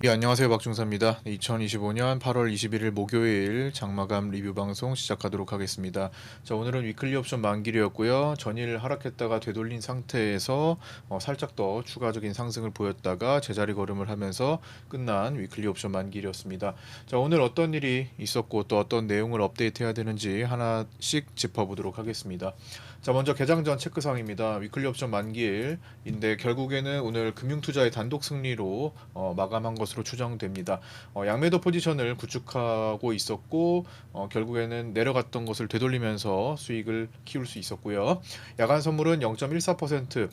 예, 안녕하세요. 박중사입니다. 2025년 8월 21일 목요일 장마감 리뷰 방송 시작하도록 하겠습니다. 자, 오늘은 위클리 옵션 만길이었고요. 전일 하락했다가 되돌린 상태에서 살짝 더 추가적인 상승을 보였다가 제자리 걸음을 하면서 끝난 위클리 옵션 만길이었습니다. 자, 오늘 어떤 일이 있었고 또 어떤 내용을 업데이트해야 되는지 하나씩 짚어보도록 하겠습니다. 자, 먼저 개장 전 체크사항입니다. 위클리 옵션 만기일인데 결국에는 오늘 금융투자의 단독 승리로 마감한 것으로 추정됩니다. 양매도 포지션을 구축하고 있었고 결국에는 내려갔던 것을 되돌리면서 수익을 키울 수 있었고요. 야간 선물은 0.14%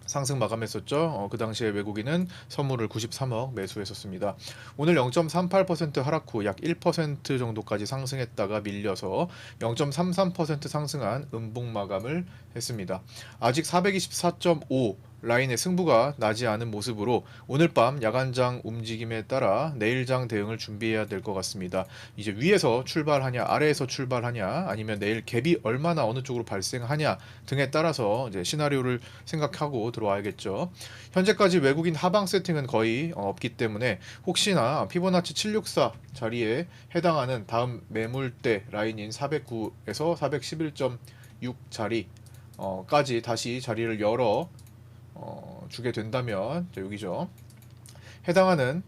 상승 마감했었죠. 그 당시에 외국인은 선물을 93억 매수했었습니다. 오늘 0.38% 하락 후 약 1% 정도까지 상승했다가 밀려서 0.33% 상승한 음봉 마감을 했습니다. 아직 424.5 라인의 승부가 나지 않은 모습으로 오늘 밤 야간장 움직임에 따라 내일장 대응을 준비해야 될 것 같습니다. 이제 위에서 출발하냐 아래에서 출발하냐 아니면 내일 갭이 얼마나 어느 쪽으로 발생하냐 등에 따라서 이제 시나리오를 생각하고 들어와야겠죠. 현재까지 외국인 하방 세팅은 거의 없기 때문에 혹시나 피보나치 764 자리에 해당하는 다음 매물대 라인인 409에서 411.6 자리까지 다시 자리를 열어 주게 된다면 여기죠. 해당하는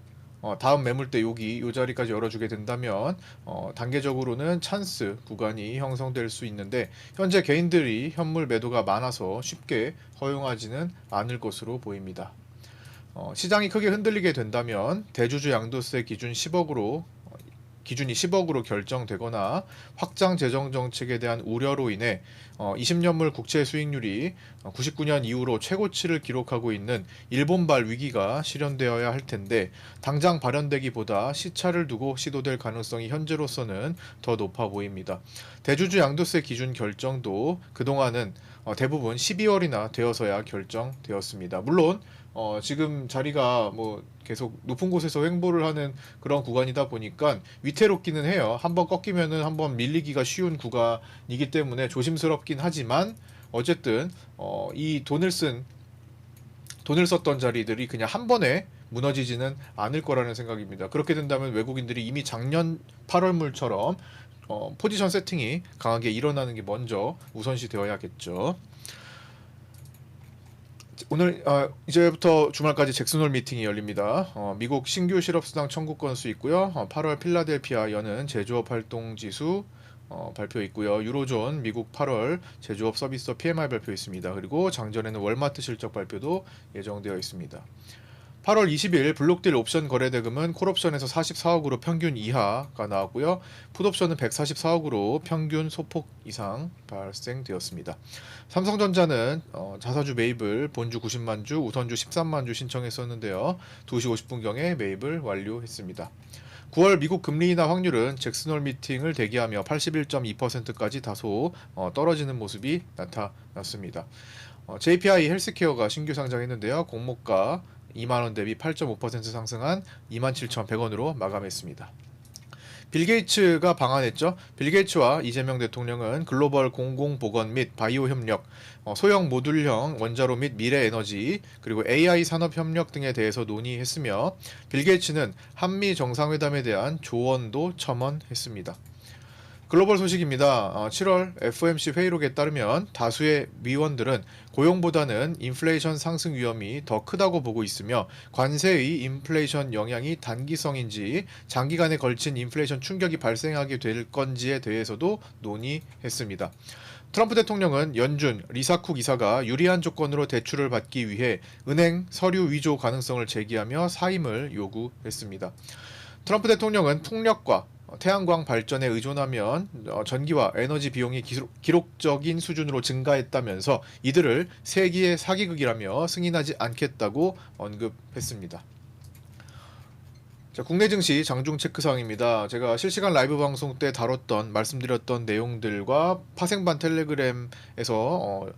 다음 매물대 여기 이 자리까지 열어주게 된다면 단계적으로는 찬스 구간이 형성될 수 있는데 현재 개인들이 현물 매도가 많아서 쉽게 허용하지는 않을 것으로 보입니다. 시장이 크게 흔들리게 된다면 대주주 양도세 기준이 10억으로 결정되거나 확장 재정 정책에 대한 우려로 인해 20년물 국채 수익률이 99년 이후로 최고치를 기록하고 있는 일본발 위기가 실현되어야 할 텐데 당장 발현되기보다 시차를 두고 시도될 가능성이 현재로서는 더 높아 보입니다. 대주주 양도세 기준 결정도 그동안은 대부분 12월이나 되어서야 결정되었습니다. 물론 지금 자리가 뭐 계속 높은 곳에서 횡보를 하는 그런 구간이다 보니까 위태롭기는 해요. 한번 꺾이면은 한번 밀리기가 쉬운 구간이기 때문에 조심스럽긴 하지만 어쨌든 이 돈을 썼던 자리들이 그냥 한 번에 무너지지는 않을 거라는 생각입니다. 그렇게 된다면 외국인들이 이미 작년 8월물처럼 포지션 세팅이 강하게 일어나는 게 먼저 우선시 되어야겠죠. 오늘 이제부터 주말까지 잭슨홀 미팅이 열립니다. 미국 신규 실업수당 청구 건수 있고요. 8월 필라델피아 여는 제조업 활동 지수 발표 있고요. 유로존 미국 8월 제조업 서비스 PMI 발표 있습니다. 그리고 장전에는 월마트 실적 발표도 예정되어 있습니다. 8월 20일 블록딜 옵션 거래 대금은 콜옵션에서 44억으로 평균 이하가 나왔고요. 풋옵션은 144억으로 평균 소폭 이상 발생되었습니다. 삼성전자는 자사주 매입을 본주 90만 주, 우선주 13만 주 신청했었는데요. 2시 50분경에 매입을 완료했습니다. 9월 미국 금리 인하 확률은 잭슨홀 미팅을 대기하며 81.2%까지 다소 떨어지는 모습이 나타났습니다. JPI 헬스케어가 신규 상장했는데요. 공모가 2만원 대비 8.5% 상승한 27,100원으로 마감했습니다. 빌 게이츠가 방한했죠. 빌 게이츠와 이재명 대통령은 글로벌 공공보건 및 바이오 협력, 소형 모듈형 원자로 및 미래 에너지, 그리고 AI 산업 협력 등에 대해서 논의했으며 빌 게이츠는 한미 정상회담에 대한 조언도 첨언했습니다. 글로벌 소식입니다. 7월 FOMC 회의록에 따르면 다수의 위원들은 고용보다는 인플레이션 상승 위험이 더 크다고 보고 있으며 관세의 인플레이션 영향이 단기성인지 장기간에 걸친 인플레이션 충격이 발생하게 될 건지에 대해서도 논의했습니다. 트럼프 대통령은 연준 리사쿡 이사가 유리한 조건으로 대출을 받기 위해 은행 서류 위조 가능성을 제기하며 사임을 요구했습니다. 트럼프 대통령은 풍력과 태양광 발전에 의존하면 전기와 에너지 비용이 기록적인 수준으로 증가했다면서 이들을 세기의 사기극이라며 승인하지 않겠다고 언급했습니다. 자, 국내 증시 장중 체크사항입니다. 제가 실시간 라이브 방송 때 말씀드렸던 내용들과 파생반 텔레그램에서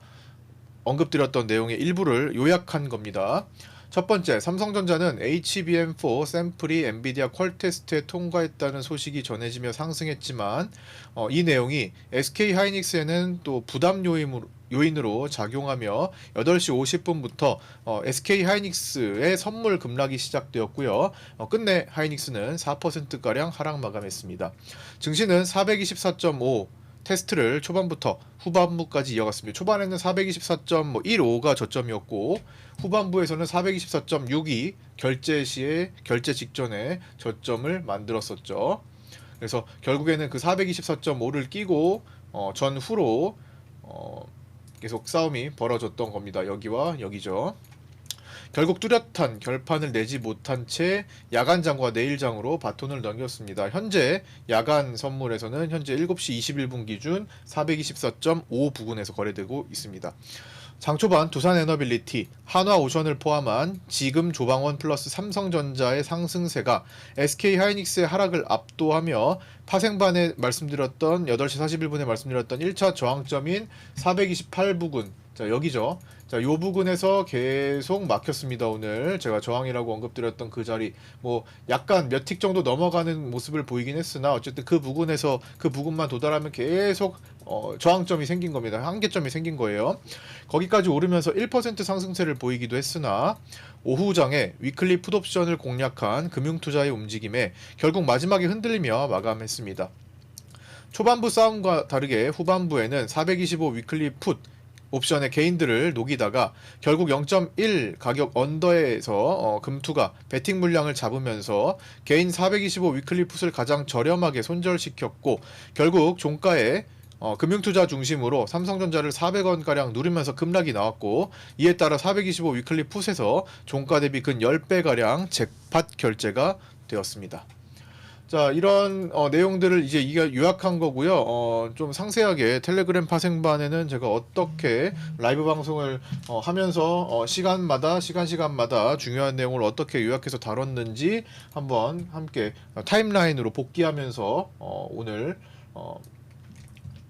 언급드렸던 내용의 일부를 요약한 겁니다. 첫 번째, 삼성전자는 HBM4 샘플이 엔비디아 퀄 테스트에 통과했다는 소식이 전해지며 상승했지만 이 내용이 SK 하이닉스에는 또 부담 요인으로 작용하며 8시 50분부터 SK 하이닉스의 선물 급락이 시작되었고요. 끝내 하이닉스는 4%가량 하락 마감했습니다. 증시는 424.5 테스트를 초반부터 후반부까지 이어갔습니다. 초반에는 424.15가 저점이었고 후반부에서는 424.62 결제 직전에 저점을 만들었었죠. 그래서 결국에는 그 424.5를 끼고 전후로 계속 싸움이 벌어졌던 겁니다. 여기와 여기죠. 결국 뚜렷한 결판을 내지 못한 채 야간장과 내일장으로 바톤을 넘겼습니다. 현재 야간 선물에서는 현재 7시 21분 기준 424.5 부근에서 거래되고 있습니다. 장초반 두산에너빌리티, 한화오션을 포함한 지금 조방원 플러스 삼성전자의 상승세가 SK하이닉스의 하락을 압도하며 파생반에 말씀드렸던 8시 41분에 말씀드렸던 1차 저항점인 428 부근, 자 여기죠. 자, 요 부근에서 계속 막혔습니다. 오늘 제가 저항이라고 언급드렸던 그 자리, 뭐 약간 몇 틱 정도 넘어가는 모습을 보이긴 했으나 어쨌든 그 부근에서 그 부근만 도달하면 계속 저항점이 생긴 겁니다. 한계점이 생긴 거예요. 거기까지 오르면서 1% 상승세를 보이기도 했으나 오후장에 위클리 풋옵션을 공략한 금융투자의 움직임에 결국 마지막에 흔들리며 마감했습니다. 초반부 싸움과 다르게 후반부에는 425 위클리 풋 옵션의 게인들을 녹이다가 결국 0.1 가격 언더에서 금투가 베팅 물량을 잡으면서 개인 425 위클리 풋을 가장 저렴하게 손절시켰고 결국 종가에 금융투자 중심으로 삼성전자를 400원가량 누르면서 급락이 나왔고 이에 따라 425 위클리 풋에서 종가 대비 근 10배가량 잭팟 결제가 되었습니다. 자, 이런 내용들을 이제 요약한 거고요. 좀 상세하게 텔레그램 파생반에는 제가 어떻게 라이브 방송을 하면서 시간마다 중요한 내용을 어떻게 요약해서 다뤘는지 한번 함께 타임라인으로 복귀하면서 오늘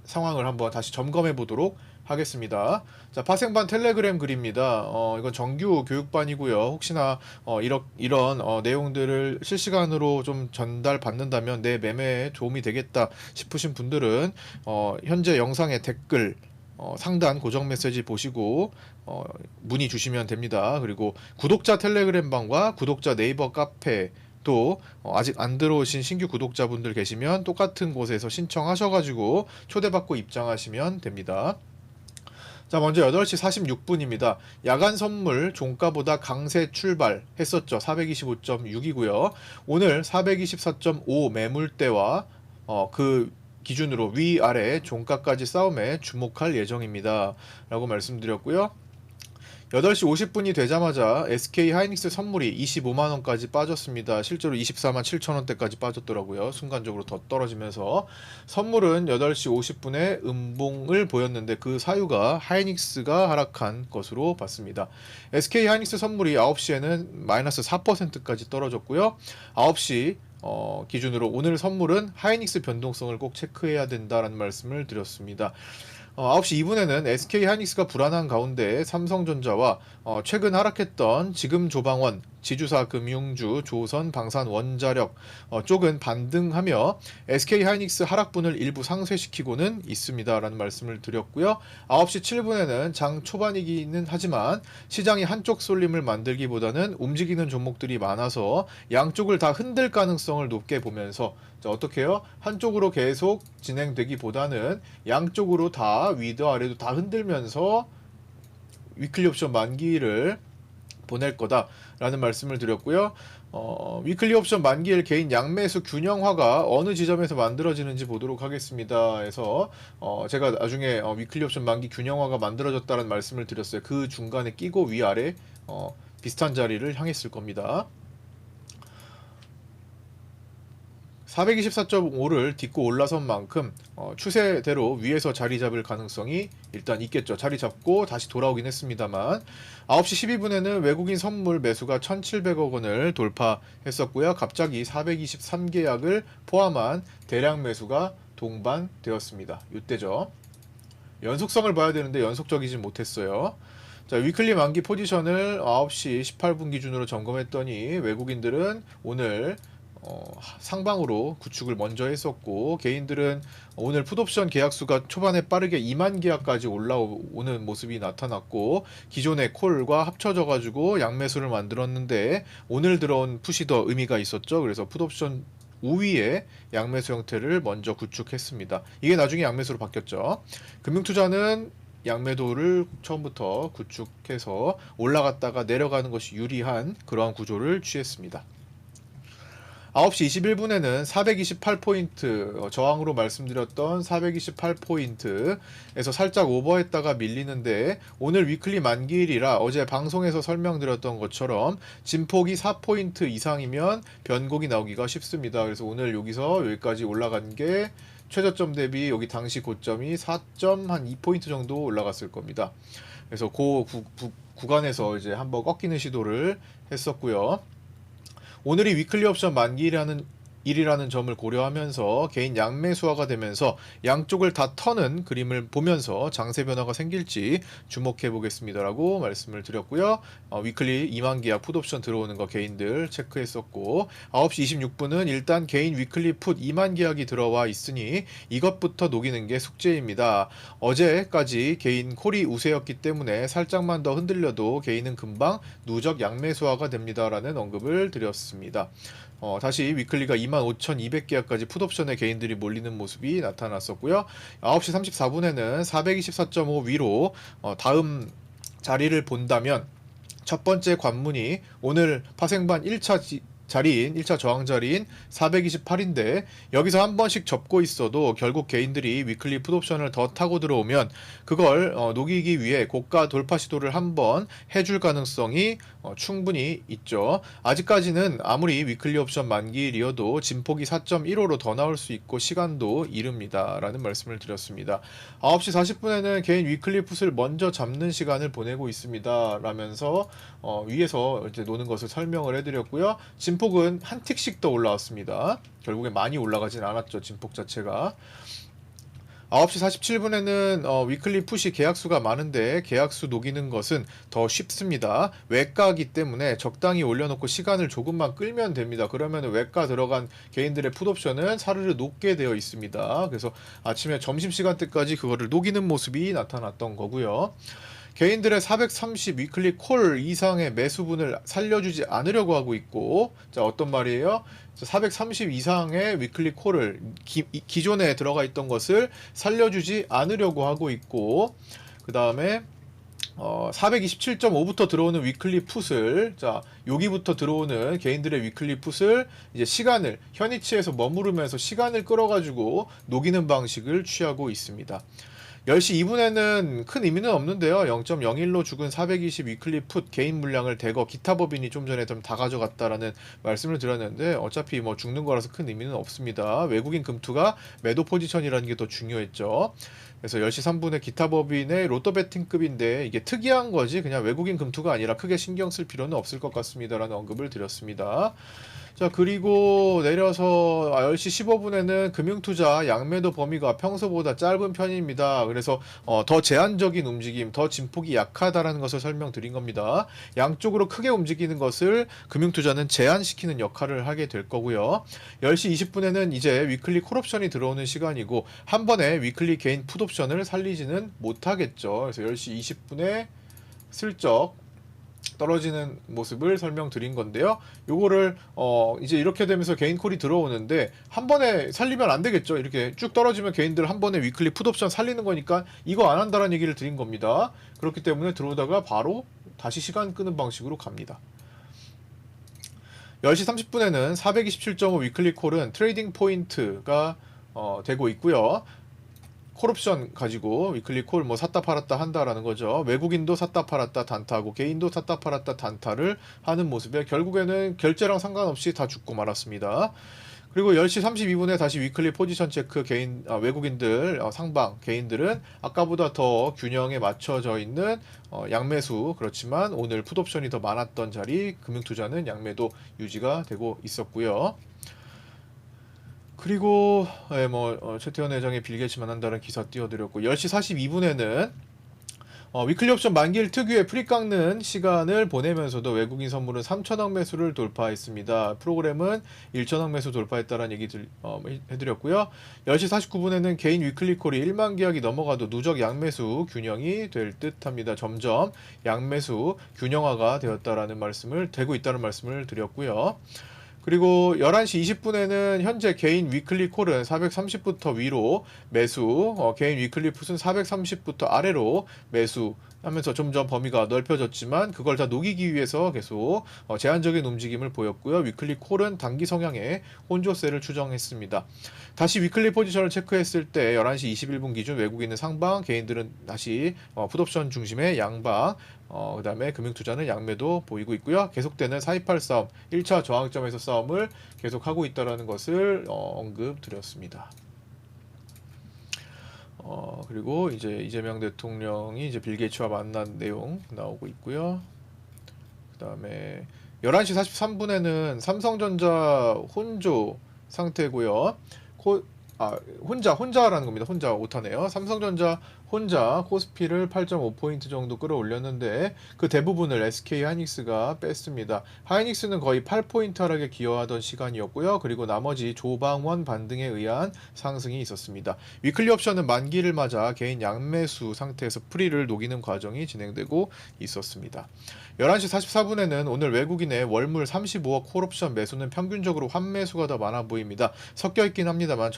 상황을 한번 다시 점검해 보도록 하겠습니다. 자, 파생반 텔레그램 글입니다. 이건 정규 교육반이고요. 혹시나 이런 내용들을 실시간으로 좀 전달받는다면 내 매매에 도움이 되겠다 싶으신 분들은 현재 영상의 댓글 상단 고정 메시지 보시고 문의 주시면 됩니다. 그리고 구독자 텔레그램 방과 구독자 네이버 카페 또 아직 안 들어오신 신규 구독자분들 계시면 똑같은 곳에서 신청하셔가지고 초대받고 입장하시면 됩니다. 자, 먼저 8시 46분입니다. 야간 선물 종가보다 강세 출발했었죠. 425.6이고요. 오늘 424.5 매물대와 그 기준으로 위아래 종가까지 싸움에 주목할 예정입니다. 라고 말씀드렸고요. 8시 50분이 되자마자 SK 하이닉스 선물이 25만원까지 빠졌습니다. 실제로 24만 7천원대까지 빠졌더라고요. 순간적으로 더 떨어지면서 선물은 8시 50분에 음봉을 보였는데 그 사유가 하이닉스가 하락한 것으로 봤습니다. SK 하이닉스 선물이 9시에는 마이너스 4%까지 떨어졌고요. 9시 기준으로 오늘 선물은 하이닉스 변동성을 꼭 체크해야 된다라는 말씀을 드렸습니다. 9시 2분에는 SK 하이닉스가 불안한 가운데 삼성전자와 최근 하락했던 지금 조방원, 지주사 금융주, 조선, 방산, 원자력 쪽은 반등하며 SK 하이닉스 하락분을 일부 상쇄시키고는 있습니다라는 말씀을 드렸고요. 9시 7분에는 장 초반이기는 하지만 시장이 한쪽 쏠림을 만들기보다는 움직이는 종목들이 많아서 양쪽을 다 흔들 가능성을 높게 보면서 어떻게 해요? 한쪽으로 계속 진행되기보다는 양쪽으로 다 위도 아래도 다 흔들면서 위클리 옵션 만기를 보낼 거다라는 말씀을 드렸고요. 위클리 옵션 만기일 개인 양매수 균형화가 어느 지점에서 만들어지는지 보도록 하겠습니다. 그래서 제가 나중에 위클리 옵션 만기 균형화가 만들어졌다는 말씀을 드렸어요. 그 중간에 끼고 위아래 비슷한 자리를 향했을 겁니다. 424.5를 딛고 올라선 만큼 추세대로 위에서 자리 잡을 가능성이 일단 있겠죠. 자리 잡고 다시 돌아오긴 했습니다만 9시 12분에는 외국인 선물 매수가 1,700억 원을 돌파했었고요. 갑자기 423계약을 포함한 대량 매수가 동반되었습니다. 이때죠. 연속성을 봐야 되는데 연속적이진 못했어요. 자, 위클리 만기 포지션을 9시 18분 기준으로 점검했더니 외국인들은 오늘 상방으로 구축을 먼저 했었고, 개인들은 오늘 풋옵션 계약수가 초반에 빠르게 2만 계약까지 올라오는 모습이 나타났고, 기존의 콜과 합쳐져 가지고 양매수를 만들었는데 오늘 들어온 풋이 더 의미가 있었죠. 그래서 풋옵션 우위에 양매수 형태를 먼저 구축했습니다. 이게 나중에 양매수로 바뀌었죠. 금융투자는 양매도를 처음부터 구축해서 올라갔다가 내려가는 것이 유리한 그러한 구조를 취했습니다. 9시 21분에는 428포인트, 저항으로 말씀드렸던 428포인트에서 살짝 오버했다가 밀리는데, 오늘 위클리 만기일이라 어제 방송에서 설명드렸던 것처럼 진폭이 4포인트 이상이면 변곡이 나오기가 쉽습니다. 그래서 오늘 여기서 여기까지 올라간 게 최저점 대비 여기 당시 고점이 4.2포인트 정도 올라갔을 겁니다. 그래서 그 구간에서 이제 한번 꺾이는 시도를 했었고요. 오늘이 위클리 옵션 만기일이라는 점을 고려하면서 개인 양매수화가 되면서 양쪽을 다 터는 그림을 보면서 장세 변화가 생길지 주목해 보겠습니다라고 말씀을 드렸고요. 위클리 2만 계약 풋옵션 들어오는 거 개인들 체크했었고, 9시 26분은 일단 개인 위클리 풋 2만 계약이 들어와 있으니 이것부터 녹이는 게 숙제입니다. 어제까지 개인 콜이 우세였기 때문에 살짝만 더 흔들려도 개인은 금방 누적 양매수화가 됩니다라는 언급을 드렸습니다. 다시 위클리가 25,200계약까지 풋옵션에 개인들이 몰리는 모습이 나타났었고요. 9시 34분에는 424.5 위로 다음 자리를 본다면 첫 번째 관문이 오늘 파생반 1차 자리인 1차 저항 자리인 428인데, 여기서 한 번씩 접고 있어도 결국 개인들이 위클리 풋옵션을 더 타고 들어오면 그걸 녹이기 위해 고가 돌파 시도를 한번 해줄 가능성이 충분히 있죠. 아직까지는 아무리 위클리 옵션 만기일이어도 진폭이 4.15로 더 나올 수 있고 시간도 이릅니다 라는 말씀을 드렸습니다. 9시 40분에는 개인 위클리 풋을 먼저 잡는 시간을 보내고 있습니다 라면서 위에서 이제 노는 것을 설명을 해드렸고요. 진폭은 한 틱씩 더 올라왔습니다. 결국에 많이 올라가진 않았죠, 진폭 자체가. 9시 47분에는 위클리 풋이 계약수가 많은데 계약수 녹이는 것은 더 쉽습니다. 외가이기 때문에 적당히 올려놓고 시간을 조금만 끌면 됩니다. 그러면 외가 들어간 개인들의 풋옵션은 사르르 녹게 되어 있습니다. 그래서 아침에 점심시간대까지 그거를 녹이는 모습이 나타났던 거고요. 개인들의 430 위클리 콜 이상의 매수분을 살려주지 않으려고 하고 있고, 자, 어떤 말이에요? 430 이상의 위클리 콜을 기존에 들어가 있던 것을 살려주지 않으려고 하고 있고, 그 다음에 427.5부터 들어오는 위클리 풋을, 자, 여기부터 들어오는 개인들의 위클리 풋을 이제 시간을 현위치에서 머무르면서 시간을 끌어가지고 녹이는 방식을 취하고 있습니다. 10시 2분에는 큰 의미는 없는데요. 0.01로 죽은 420 위클리 풋 개인 물량을 대거 기타 법인이 좀 전에 좀 다 가져갔다라는 말씀을 드렸는데, 어차피 뭐 죽는 거라서 큰 의미는 없습니다. 외국인 금투가 매도 포지션이라는 게 더 중요했죠. 그래서 10시 3분에 기타 법인의 로또 베팅급인데 이게 특이한 거지 그냥 외국인 금투가 아니라 크게 신경 쓸 필요는 없을 것 같습니다라는 언급을 드렸습니다. 자, 그리고 내려서 10시 15분에는 금융투자 양매도 범위가 평소보다 짧은 편입니다. 그래서 더 제한적인 움직임, 더 진폭이 약하다라는 것을 설명드린 겁니다. 양쪽으로 크게 움직이는 것을 금융투자는 제한시키는 역할을 하게 될 거고요. 10시 20분에는 이제 위클리 콜옵션이 들어오는 시간이고 한 번에 위클리 개인 풋옵션을 살리지는 못하겠죠. 그래서 10시 20분에 슬쩍 떨어지는 모습을 설명드린 건데요. 요거를 이제 이렇게 되면서 개인 콜이 들어오는데 한 번에 살리면 안 되겠죠. 이렇게 쭉 떨어지면 개인들 한 번에 위클리 풋옵션 살리는 거니까 이거 안 한다라는 얘기를 드린 겁니다. 그렇기 때문에 들어오다가 바로 다시 시간 끄는 방식으로 갑니다. 10시 30분에는 427.5 위클리 콜은 트레이딩 포인트가 되고 있고요. 콜옵션 가지고 위클리 콜 뭐 샀다 팔았다 한다라는 거죠. 외국인도 샀다 팔았다 단타하고 개인도 샀다 팔았다 단타를 하는 모습에 결국에는 결제랑 상관없이 다 죽고 말았습니다. 그리고 10시 32분에 다시 위클리 포지션 체크 외국인들 상방 개인들은 아까보다 더 균형에 맞춰져 있는 양매수, 그렇지만 오늘 풋옵션이 더 많았던 자리 금융투자는 양매도 유지가 되고 있었고요. 그리고 최태원 회장의 빌 게이츠 만난다는 기사 띄워드렸고, 10시 42분에는 위클리 옵션 만기일 특유의 프리 깎는 시간을 보내면서도 외국인 선물은 3천억 매수를 돌파했습니다. 프로그램은 1천억 매수 돌파했다는 얘기 해드렸고요. 10시 49분에는 개인 위클리 콜이 1만 계약이 넘어가도 누적 양매수 균형이 될 듯합니다. 점점 양매수 균형화가 되고 있다는 말씀을 드렸고요. 그리고 11시 20분에는 현재 개인 위클리 콜은 430부터 위로 매수, 개인 위클리 풋은 430부터 아래로 매수 하면서 점점 범위가 넓혀졌지만 그걸 다 녹이기 위해서 계속 제한적인 움직임을 보였고요. 위클리 콜은 단기 성향의 혼조세를 추정했습니다. 다시 위클리 포지션을 체크했을 때 11시 21분 기준 외국인은 상방, 개인들은 다시 풋옵션 중심의 양방, 그 다음에 금융투자는 양매도 보이고 있고요. 계속되는 428 싸움, 1차 저항점에서 싸움을 계속하고 있다는 것을 언급드렸습니다. 그리고 이제 이재명 대통령이 이제 빌 게이츠와 만난 내용 나오고 있고요. 그 다음에 11시 43분에는 삼성전자 혼조 상태고요. 혼자라는 겁니다. 혼자 오타네요. 삼성전자 혼자 코스피를 8.5포인트 정도 끌어올렸는데 그 대부분을 SK 하이닉스가 뺐습니다. 하이닉스는 거의 8포인트 하락에 기여하던 시간이었고요. 그리고 나머지 조방원 반등에 의한 상승이 있었습니다. 위클리 옵션은 만기를 맞아 개인 양매수 상태에서 프리를 녹이는 과정이 진행되고 있었습니다. 11시 44분에는 오늘 외국인의 월물 35억 콜옵션 매수는 평균적으로 환매수가 더 많아 보입니다. 섞여있긴 합니다만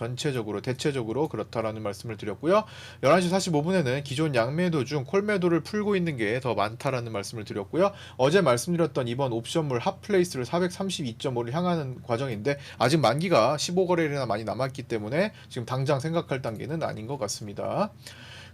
대체적으로 그렇다라는 말씀을 드렸고요. 11시 45분에는 기존 양매도 중 콜매도를 풀고 있는 게 더 많다라는 말씀을 드렸고요. 어제 말씀드렸던 이번 옵션물 핫플레이스를 432.5를 향하는 과정인데 아직 만기가 15거래일이나 많이 남았기 때문에 지금 당장 생각할 단계는 아닌 것 같습니다.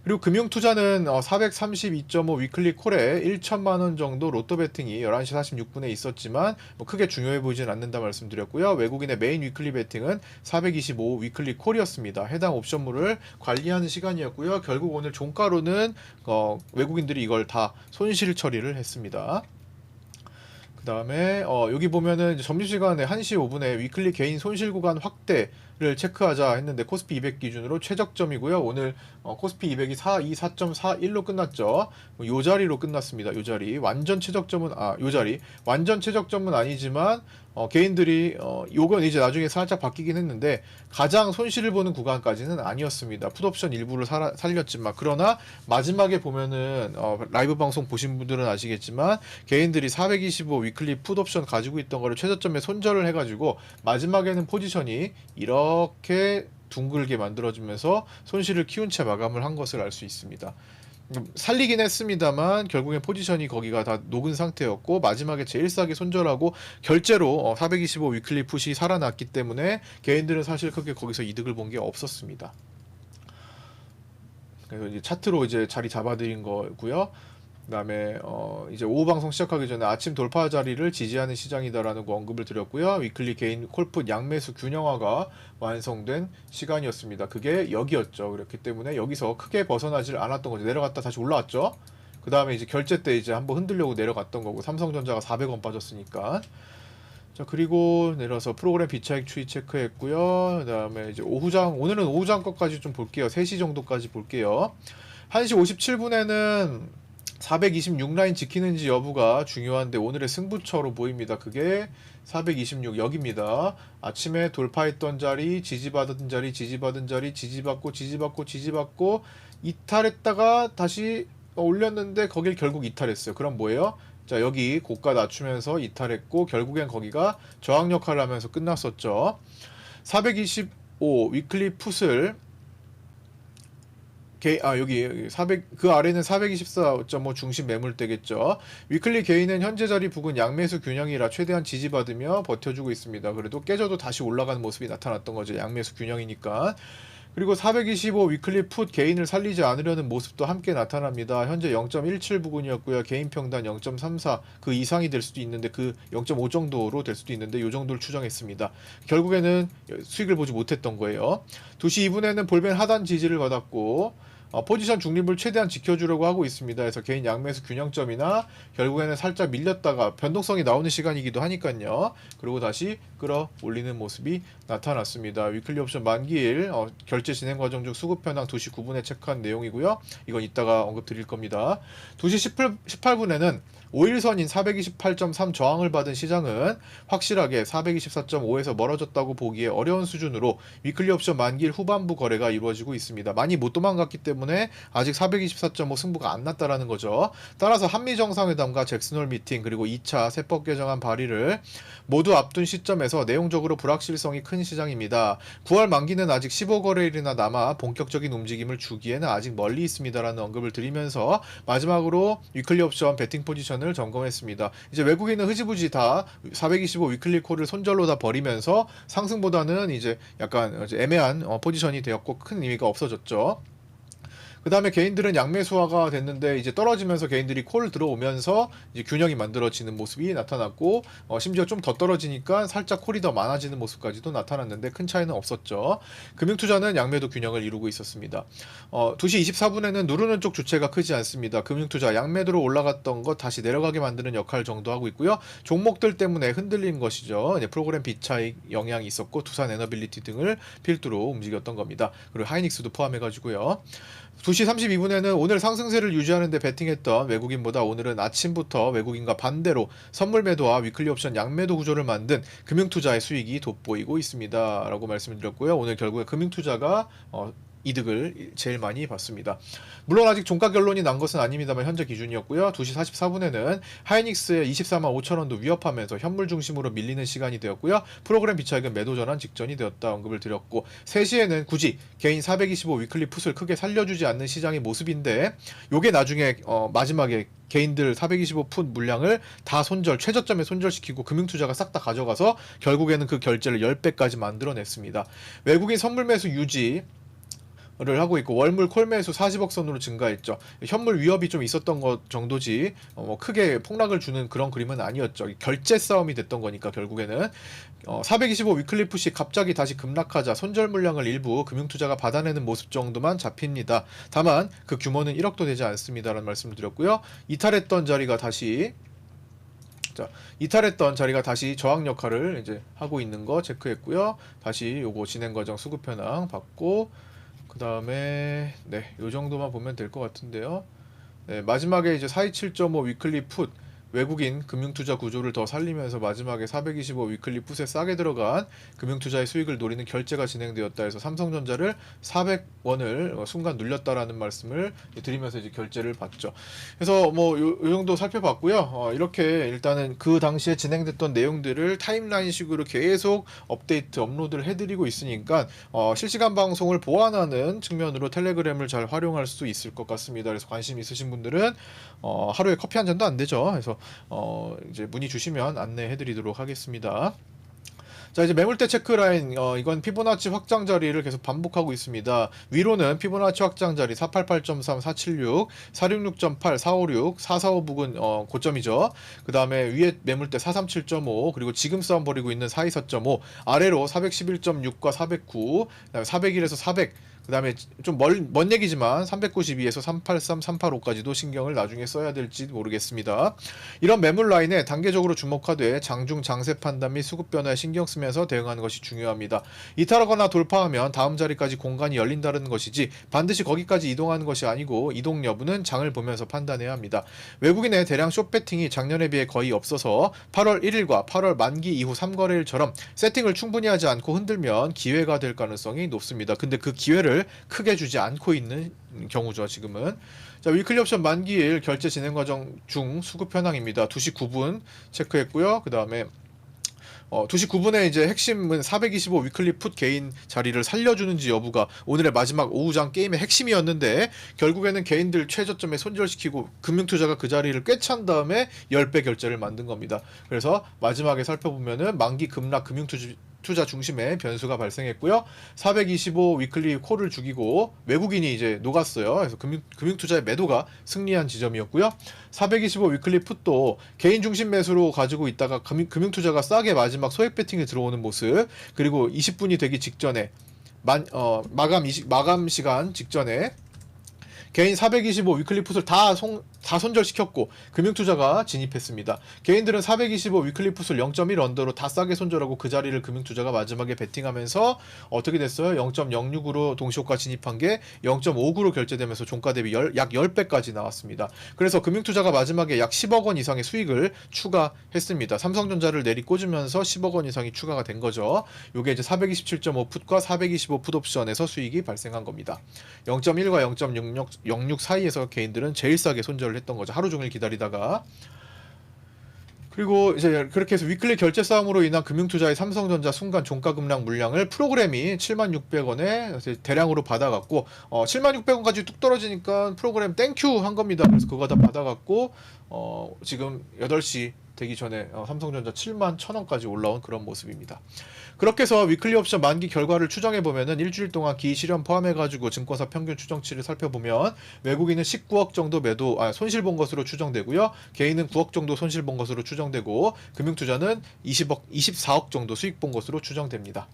그리고 금융투자는 432.5 위클리 콜에 1천만 원 정도 로또 베팅이 11시 46분에 있었지만 크게 중요해 보이진 않는다 말씀드렸고요. 외국인의 메인 위클리 베팅은 425 위클리 콜이었습니다. 해당 옵션물을 관리하는 시간이었고요. 결국 오늘 종가로는 외국인들이 이걸 다 손실 처리를 했습니다. 그 다음에 여기 보면은 점심시간에 1시 5분에 위클리 개인 손실 구간 확대를 체크하자 했는데 코스피 200 기준으로 최저점이고요. 오늘 코스피 200이 424.41로 끝났죠. 요 자리로 끝났습니다. 요 자리 완전 최저점은 완전 최저점은 아니지만 개인들이 요건 이제 나중에 살짝 바뀌긴 했는데 가장 손실을 보는 구간까지는 아니었습니다. 풋옵션 일부를 살렸지만 그러나 마지막에 보면은 라이브 방송 보신 분들은 아시겠지만 개인들이 425 위클리 풋옵션 가지고 있던 거를 최저점에 손절을 해가지고 마지막에는 포지션이 이렇게 둥글게 만들어지면서 손실을 키운 채 마감을 한 것을 알 수 있습니다. 살리긴 했습니다만 결국엔 포지션이 거기가 다 녹은 상태였고 마지막에 제일 싸게 손절하고 결제로 425 위클리 풋이 살아났기 때문에 개인들은 사실 크게 거기서 이득을 본 게 없었습니다. 그래서 이제 차트로 이제 자리 잡아드린 거고요. 그다음에 이제 오후 방송 시작하기 전에 아침 돌파 자리를 지지하는 시장이다라는 거 언급을 드렸고요. 위클리 개인 콜풋 양매수 균형화가 완성된 시간이었습니다. 그게 여기였죠. 그렇기 때문에 여기서 크게 벗어나질 않았던 거죠. 내려갔다 다시 올라왔죠. 그 다음에 이제 결제 때 이제 한번 흔들려고 내려갔던 거고 삼성전자가 400원 빠졌으니까. 자, 그리고 내려서 프로그램 비차익 추이 체크했고요. 그 다음에 이제 오늘은 오후장 것까지 좀 볼게요. 3시 정도까지 볼게요. 1시 57분에는 426 라인 지키는지 여부가 중요한데 오늘의 승부처로 보입니다. 그게 426 여기입니다. 아침에 돌파했던 자리, 지지받은 자리, 지지받고 이탈했다가 다시 올렸는데 거길 결국 이탈했어요. 그럼 뭐예요? 자, 여기 고가 낮추면서 이탈했고 결국엔 거기가 저항 역할을 하면서 끝났었죠. 425 위클리 풋을 여기 400, 그 아래는 424.5 중심 매물대겠죠. 위클리 개인은 현재 자리 부근 양매수 균형이라 최대한 지지받으며 버텨주고 있습니다. 그래도 깨져도 다시 올라가는 모습이 나타났던 거죠. 양매수 균형이니까. 그리고 425 위클리 풋 개인을 살리지 않으려는 모습도 함께 나타납니다. 현재 0.17 부근이었고요. 개인 평단 0.34 그 이상이 될 수도 있는데 그 0.5 정도로 될 수도 있는데 이 정도를 추정했습니다. 결국에는 수익을 보지 못했던 거예요. 2시 2분에는 볼벤 하단 지지를 받았고 포지션 중립을 최대한 지켜주려고 하고 있습니다. 그래서 개인 양매수 균형점이나 결국에는 살짝 밀렸다가 변동성이 나오는 시간이기도 하니까요. 그리고 다시 끌어올리는 모습이 나타났습니다. 위클리 옵션 만기일 결제 진행 과정 중 수급 현황 2시 9분에 체크한 내용이고요. 이건 이따가 언급 드릴 겁니다. 2시 18분에는 5일선인 428.3 저항을 받은 시장은 확실하게 424.5에서 멀어졌다고 보기에 어려운 수준으로 위클리 옵션 만기일 후반부 거래가 이루어지고 있습니다. 많이 못 도망갔기 때문에 아직 424.5 승부가 안 났다라는 거죠. 따라서 한미 정상회담과 잭슨홀 미팅 그리고 2차 세법 개정안 발의를 모두 앞둔 시점에서 내용적으로 불확실성이 큰 시장입니다. 9월 만기는 아직 15거래일이나 남아 본격적인 움직임을 주기에는 아직 멀리 있습니다라는 언급을 드리면서 마지막으로 위클리 옵션 베팅 포지션을 점검했습니다. 이제 외국인은 흐지부지 다 425 위클리 콜을 손절로 다 버리면서 상승보다는 이제 약간 애매한 포지션이 되었고 큰 의미가 없어졌죠. 그 다음에 개인들은 양매수화가 됐는데 이제 떨어지면서 개인들이 콜 들어오면서 이제 균형이 만들어지는 모습이 나타났고 심지어 좀 더 떨어지니까 살짝 콜이 더 많아지는 모습까지도 나타났는데 큰 차이는 없었죠. 금융투자는 양매도 균형을 이루고 있었습니다. 2시 24분에는 누르는 쪽 주체가 크지 않습니다. 금융투자 양매도로 올라갔던 것 다시 내려가게 만드는 역할 정도 하고 있고요. 종목들 때문에 흔들린 것이죠. 프로그램 비차익 영향이 있었고 두산 에너빌리티 등을 필두로 움직였던 겁니다. 그리고 하이닉스도 포함해가지고요. 2시 32분에는 오늘 상승세를 유지하는 데 베팅했던 외국인보다 오늘은 아침부터 외국인과 반대로 선물 매도와 위클리 옵션 양매도 구조를 만든 금융투자의 수익이 돋보이고 있습니다. 라고 말씀을 드렸고요. 오늘 결국에 금융투자가 이득을 제일 많이 봤습니다. 물론 아직 종가 결론이 난 것은 아닙니다만 현재 기준이었고요. 2시 44분에는 하이닉스의 24만 5천원도 위협하면서 현물 중심으로 밀리는 시간이 되었고요. 프로그램 비차익은 매도 전환 직전이 되었다 언급을 드렸고 3시에는 굳이 개인 425 위클리 풋을 크게 살려주지 않는 시장의 모습인데 요게 나중에 마지막에 개인들 425 풋 물량을 다 최저점에 손절시키고 금융투자가 싹 다 가져가서 결국에는 그 결제를 10배까지 만들어냈습니다. 외국인 선물 매수 유지 를 하고 있고 월물 콜매수 40억 선으로 증가했죠. 현물 위협이 좀 있었던 것 정도지 크게 폭락을 주는 그런 그림은 아니었죠. 결제 싸움이 됐던 거니까 결국에는 425 위클리 풋이 갑자기 다시 급락하자 손절 물량을 일부 금융투자가 받아내는 모습 정도만 잡힙니다. 다만 그 규모는 1억도 되지 않습니다라는 말씀을 드렸고요. 이탈했던 자리가 다시 저항 역할을 이제 하고 있는 거 체크했고요. 다시 요거 진행 과정 수급 현황 받고 그 다음에 요 정도만 보면 될 것 같은데요. 마지막에 이제 427.5 위클리 풋 외국인 금융투자 구조를 더 살리면서 마지막에 425 위클리 풋에 싸게 들어간 금융투자의 수익을 노리는 결제가 진행되었다 해서 삼성전자를 400원을 순간 눌렸다라는 말씀을 드리면서 이제 결제를 받죠. 그래서 요 정도 살펴봤고요. 이렇게 일단은 그 당시에 진행됐던 내용들을 타임라인식으로 계속 업로드를 해드리고 있으니까 실시간 방송을 보완하는 측면으로 텔레그램을 잘 활용할 수 있을 것 같습니다. 그래서 관심 있으신 분들은 하루에 커피 한 잔도 안 되죠. 그래서 이제 문의 주시면 안내해드리도록 하겠습니다. 자, 이제 매물대 체크라인, 이건 피보나치 확장 자리를 계속 반복하고 있습니다. 위로는 피보나치 확장 자리 488.3, 476, 466.8, 456, 445 부근 고점이죠. 그 다음에 위에 매물대 437.5, 그리고 지금 싸움 벌이고 있는 424.5, 아래로 411.6과 409, 그 다음에 401에서 400, 그 다음에 좀 먼 얘기지만 392에서 383, 385까지도 신경을 나중에 써야 될지 모르겠습니다. 이런 매물 라인에 단계적으로 주목하되 장중 장세 판단 및 수급 변화에 신경 쓰면서 대응하는 것이 중요합니다. 이탈하거나 돌파하면 다음 자리까지 공간이 열린다는 것이지 반드시 거기까지 이동하는 것이 아니고 이동 여부는 장을 보면서 판단해야 합니다. 외국인의 대량 숏배팅이 작년에 비해 거의 없어서 8월 1일과 8월 만기 이후 3거래일처럼 세팅을 충분히 하지 않고 흔들면 기회가 될 가능성이 높습니다. 근데 그 기회를 크게 주지 않고 있는 경우죠. 지금은. 자, 위클리 옵션 만기일 결제 진행 과정 중 수급 현황입니다. 2시 9분 체크했고요. 그 다음에 2시 9분에 이제 핵심은 425 위클리 풋 개인 자리를 살려주는지 여부가 오늘의 마지막 오후장 게임의 핵심이었는데 결국에는 개인들 최저점에 손절시키고 금융투자가 그 자리를 꿰찬 다음에 10배 결제를 만든 겁니다. 그래서 마지막에 살펴보면은 만기 급락 금융투자 중심의 변수가 발생했고요. 425 위클리 콜을 죽이고 외국인이 이제 녹았어요. 그래서 금융투자의 매도가 승리한 지점이었고요. 425 위클리 풋도 개인 중심 매수로 가지고 있다가 금융투자가 싸게 마지막 소액 배팅에 들어오는 모습, 그리고 20분이 되기 직전에 마감 시간 직전에 개인 425 위클리 풋을 다 손절시켰고 금융투자가 진입했습니다. 개인들은 425 위클리 풋을 0.1 언더로 다 싸게 손절하고 그 자리를 금융투자가 마지막에 베팅하면서 어떻게 됐어요? 0.06으로 동시호가 진입한 게 0.59로 결제되면서 종가 대비 약 10배까지 나왔습니다. 그래서 금융투자가 마지막에 약 10억 원 이상의 수익을 추가했습니다. 삼성전자를 내리꽂으면서 10억 원 이상이 추가가 된 거죠. 요게 이제 427.5 풋과 425 풋 옵션에서 수익이 발생한 겁니다. 0.1과 0.06 사이에서 개인들은 제일 싸게 손절을 했던 거죠. 하루 종일 기다리다가. 그리고 이제 그렇게 해서 위클리 결제 싸움으로 인한 금융투자의 삼성전자 순간 종가 급락 물량을 프로그램이 76,600원에 대량으로 받아갔고 76,600원까지 뚝 떨어지니까 프로그램 땡큐 한 겁니다. 그래서 그거 다 받아갔고 지금 8시 되기 전에 삼성전자 71,000원까지 올라온 그런 모습입니다. 그렇게 해서 위클리 옵션 만기 결과를 추정해보면은 일주일 동안 기이 실현 포함해가지고 증권사 평균 추정치를 살펴보면 외국인은 19억 정도 손실 본 것으로 추정되고요. 개인은 9억 정도 손실 본 것으로 추정되고 금융투자는 24억 정도 수익 본 것으로 추정됩니다.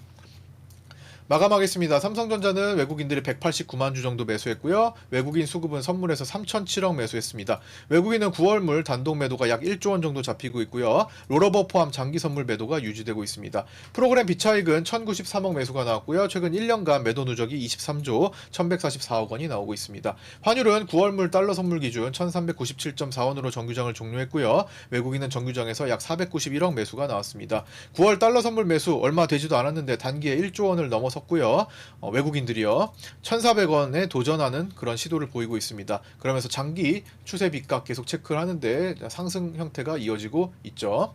마감하겠습니다. 삼성전자는 외국인들이 189만 주 정도 매수했고요. 외국인 수급은 선물에서 3,007억 매수했습니다. 외국인은 9월물 단독 매도가 약 1조 원 정도 잡히고 있고요. 롤오버 포함 장기 선물 매도가 유지되고 있습니다. 프로그램 비차익은 1,093억 매수가 나왔고요. 최근 1년간 매도 누적이 23조 1,144억 원이 나오고 있습니다. 환율은 9월물 달러 선물 기준 1,397.4원으로 정규장을 종료했고요. 외국인은 정규장에서 약 491억 매수가 나왔습니다. 9월 달러 선물 매수 얼마 되지도 않았는데 단기에 1조 원을 넘어섰고요. 외국인들이요 1,400원에 도전하는 그런 시도를 보이고 있습니다. 그러면서 장기 추세 빗각 계속 체크를 하는데 상승 형태가 이어지고 있죠.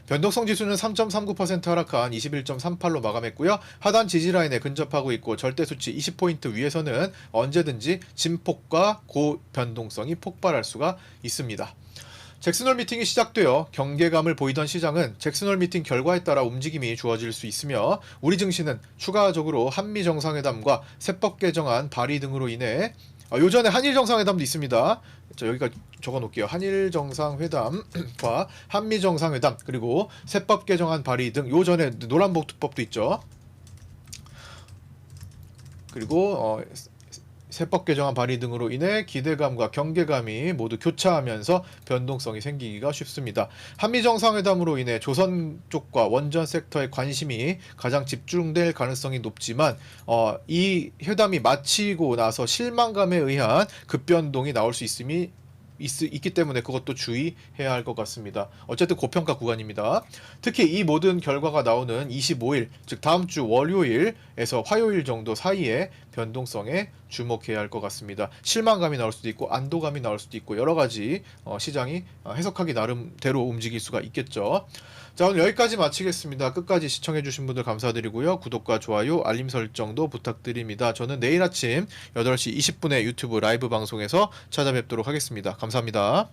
변동성 지수는 3.39% 하락한 21.38로 마감했고요. 하단 지지라인에 근접하고 있고 절대 수치 20포인트 위에서는 언제든지 진폭과 고변동성이 폭발할 수가 있습니다. 잭슨홀 미팅이 시작되어 경계감을 보이던 시장은 잭슨홀 미팅 결과에 따라 움직임이 주어질 수 있으며 우리 증시는 추가적으로 한미 정상회담과 세법 개정안 발의 등으로 인해 요전에 한일 정상회담도 있습니다. 여기가 적어놓을게요. 한일 정상회담과 한미 정상회담 그리고 세법 개정안 발의 등 요전에 노란봉투법도 있죠. 그리고 세법 개정안 발의 등으로 인해 기대감과 경계감이 모두 교차하면서 변동성이 생기기가 쉽습니다. 한미 정상회담으로 인해 조선 쪽과 원전 섹터의 관심이 가장 집중될 가능성이 높지만 이 회담이 마치고 나서 실망감에 의한 급변동이 나올 수 있기 때문에 그것도 주의해야 할 것 같습니다. 어쨌든 고평가 구간입니다. 특히 이 모든 결과가 나오는 25일, 즉 다음 주 월요일에서 화요일 정도 사이에 변동성에 주목해야 할 것 같습니다. 실망감이 나올 수도 있고 안도감이 나올 수도 있고 여러 가지 시장이 해석하기 나름대로 움직일 수가 있겠죠. 자, 오늘 여기까지 마치겠습니다. 끝까지 시청해주신 분들 감사드리고요. 구독과 좋아요, 알림 설정도 부탁드립니다. 저는 내일 아침 8시 20분에 유튜브 라이브 방송에서 찾아뵙도록 하겠습니다. 감사합니다.